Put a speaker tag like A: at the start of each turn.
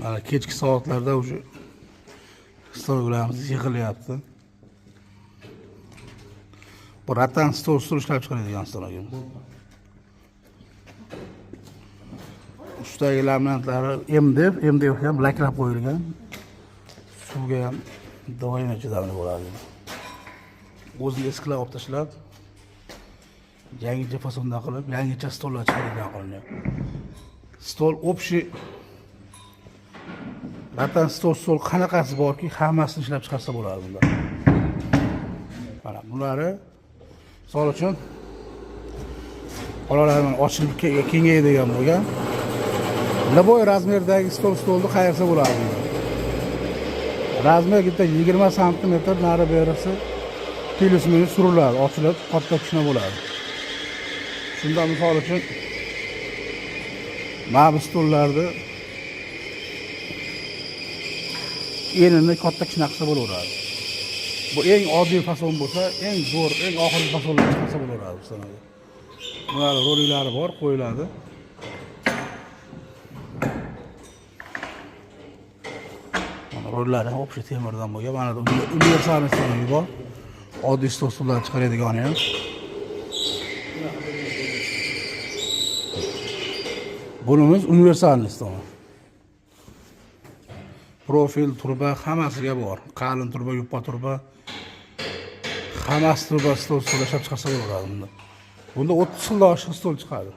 A: Mana kechki soatlarda уже stollarimiz yig'ilyapti. Bu ratan stol ishlab chiqaradigan stol ekan. Ustidagi laminatlari MDF ham laklab qo'yilgan. Suvga ham doim chidamli bo'ladi. O'zini eskilab olib tashlab, yangicha fasonda qilib, yangicha stollar chiqaradigan qilingan. Stol общий ratan stol qanaqasi borki, hammasini ishlab chiqarsa bo'ladi bunda. Mana bunlari misol uchun qolalarni ochilib kengayadigan bo'lgan. Любой razmerdagi stolni qayersa bo'ladi. Razmer bitta 20 sm nari berisi plus-minus suriladi, ochilib, katta kichkina bo'ladi. Shunda misol uchun mana bu stollarni enini katta kichkina qilsa bo'laveradi. Bu eng oddiy fason bo'lsa, eng zo'r, eng oxirgi fasonlar chiqarsa bo'laveradi sanadi. Bular roliklari bor, qo'yiladi. Mana rollari общий temirdan bo'lgan. Mana universalniy stol bor. Oddiy stollar chiqaradigan ham. Bunimiz universalniy stol. Profil, turba hammasiga bor. Qalin turba, yupqa turba. Hammasi turba stol ishlab chiqarsa bo'laveradi bunda. Bunda 30 xil stol chiqadi.